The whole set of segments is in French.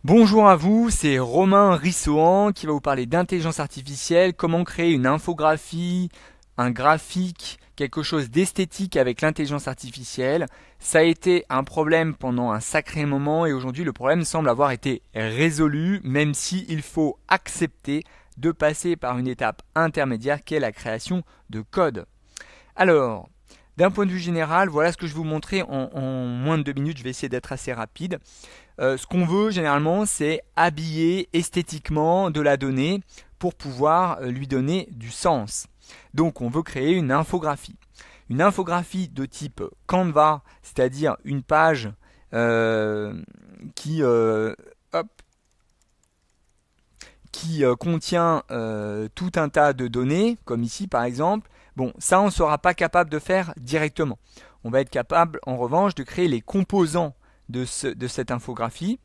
Bonjour à vous, c'est Romain Rissoan qui va vous parler d'intelligence artificielle, comment créer une infographie, un graphique, quelque chose d'esthétique avec l'intelligence artificielle. Ça a été un problème pendant un sacré moment et aujourd'hui le problème semble avoir été résolu, même si il faut accepter de passer par une étape intermédiaire qui est la création de code. Alors, d'un point de vue général, voilà ce que je vais vous montrer en moins de 2 minutes, je vais essayer d'être assez rapide. Ce qu'on veut généralement, c'est habiller esthétiquement de la donnée pour pouvoir lui donner du sens. Donc on veut créer une infographie. Une infographie de type Canva, c'est-à-dire une page qui, hop, qui contient tout un tas de données, comme ici par exemple. Bon, ça on ne sera pas capable de faire directement. On va être capable en revanche de créer les composants de cette infographie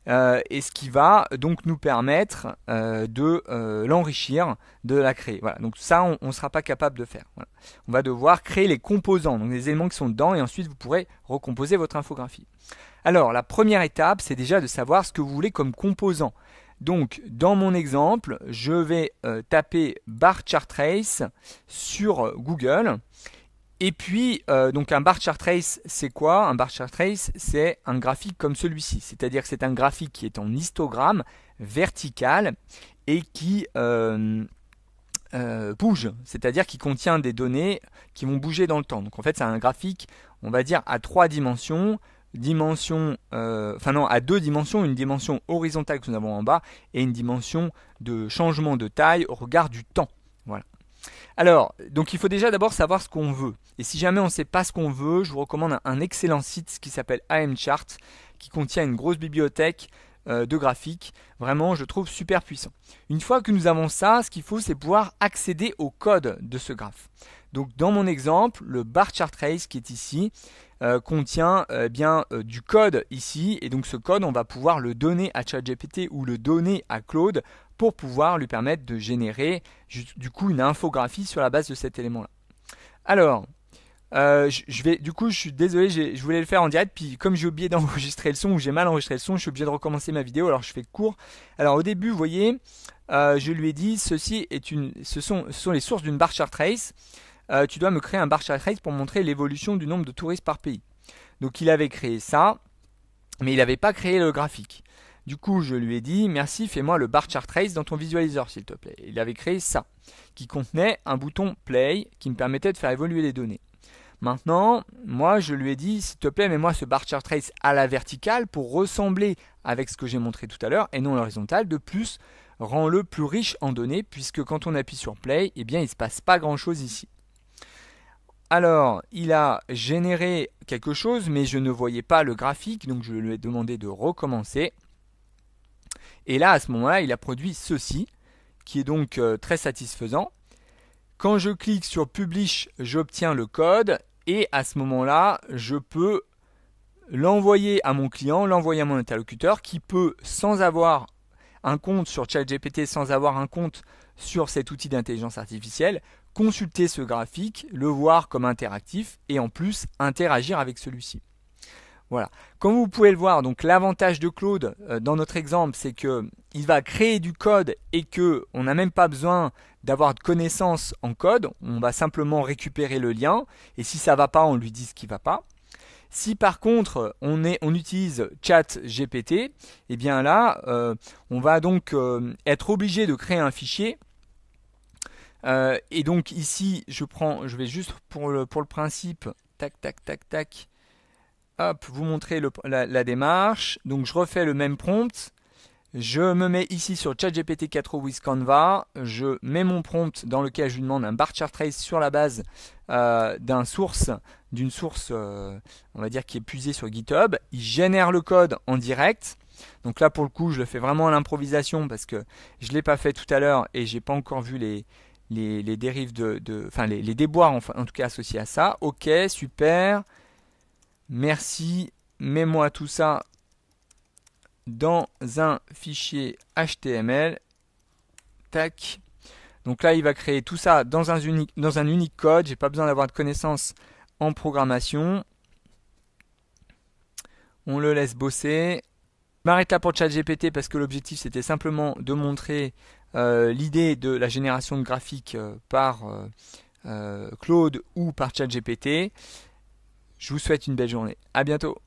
et ce qui va donc nous permettre de l'enrichir, de la créer. Voilà. Donc ça, on ne sera pas capable de faire. Voilà. On va devoir créer les composants, donc les éléments qui sont dedans, et ensuite vous pourrez recomposer votre infographie. Alors, la première étape, c'est déjà de savoir ce que vous voulez comme composant. Donc, dans mon exemple, je vais taper bar chart trace sur Google. Et puis, donc un bar chart trace, c'est quoi? Un bar chart trace, c'est un graphique comme celui-ci. C'est-à-dire que c'est un graphique qui est en histogramme vertical et qui bouge. C'est-à-dire qui contient des données qui vont bouger dans le temps. Donc en fait, c'est un graphique, on va dire, à 3 dimensions. À 2 dimensions, une dimension horizontale que nous avons en bas et une dimension de changement de taille au regard du temps. Voilà. Alors, donc il faut déjà d'abord savoir ce qu'on veut. Et si jamais on ne sait pas ce qu'on veut, je vous recommande un excellent site qui s'appelle AMChart, qui contient une grosse bibliothèque de graphiques. Vraiment, je trouve super puissant. Une fois que nous avons ça, ce qu'il faut, c'est pouvoir accéder au code de ce graphe. Donc dans mon exemple, le bar chart trace qui est ici contient du code ici. Et donc ce code, on va pouvoir le donner à ChatGPT ou le donner à Claude pour pouvoir lui permettre de générer du coup une infographie sur la base de cet élément-là. Alors, je suis désolé, je voulais le faire en direct, puis comme j'ai oublié d'enregistrer le son, ou j'ai mal enregistré le son, je suis obligé de recommencer ma vidéo, alors je fais court. Alors au début, vous voyez, je lui ai dit, ce sont les sources d'une bar chart trace. Tu dois me créer un bar chart trace pour montrer l'évolution du nombre de touristes par pays. Donc il avait créé ça, mais il n'avait pas créé le graphique. Du coup, je lui ai dit, merci, fais-moi le bar chart trace dans ton visualiseur, s'il te plaît. Il avait créé ça, qui contenait un bouton play qui me permettait de faire évoluer les données. Maintenant, moi, je lui ai dit, s'il te plaît, mets-moi ce bar chart trace à la verticale pour ressembler avec ce que j'ai montré tout à l'heure et non l'horizontale. De plus, rends-le plus riche en données, puisque quand on appuie sur play, eh bien, il ne se passe pas grand-chose ici. Alors, il a généré quelque chose, mais je ne voyais pas le graphique, donc je lui ai demandé de recommencer. Et là, à ce moment-là, il a produit ceci, qui est donc très satisfaisant. Quand je clique sur Publish, j'obtiens le code, et à ce moment-là, je peux l'envoyer à mon client, l'envoyer à mon interlocuteur, qui peut, sans avoir un compte sur ChatGPT, sans avoir un compte sur cet outil d'intelligence artificielle, consulter ce graphique, le voir comme interactif, et en plus interagir avec celui-ci. Voilà. Comme vous pouvez le voir, donc l'avantage de Claude dans notre exemple, c'est que il va créer du code et que on n'a même pas besoin d'avoir de connaissances en code. On va simplement récupérer le lien et si ça va pas, on lui dit ce qui va pas. Si par contre on utilise ChatGPT, eh bien là, on va donc être obligé de créer un fichier. Et donc ici, je vais juste pour le principe, tac, tac, tac, tac. Hop, vous montrer la démarche. Donc je refais le même prompt. Je me mets ici sur ChatGPT 4 with Canva. Je mets mon prompt dans lequel je lui demande un bar chart trace sur la base d'une source, on va dire qui est puisée sur GitHub. Il génère le code en direct. Donc là pour le coup, je le fais vraiment à l'improvisation parce que je ne l'ai pas fait tout à l'heure et j'ai pas encore vu les dérives les déboires en tout cas associés à ça. Ok, super. Merci, mets-moi tout ça dans un fichier HTML. Tac. Donc là, il va créer tout ça dans un unique code. J'ai pas besoin d'avoir de connaissances en programmation. On le laisse bosser. Je m'arrête là pour ChatGPT parce que l'objectif c'était simplement de montrer l'idée de la génération de graphiques par Claude ou par ChatGPT. Je vous souhaite une belle journée. À bientôt.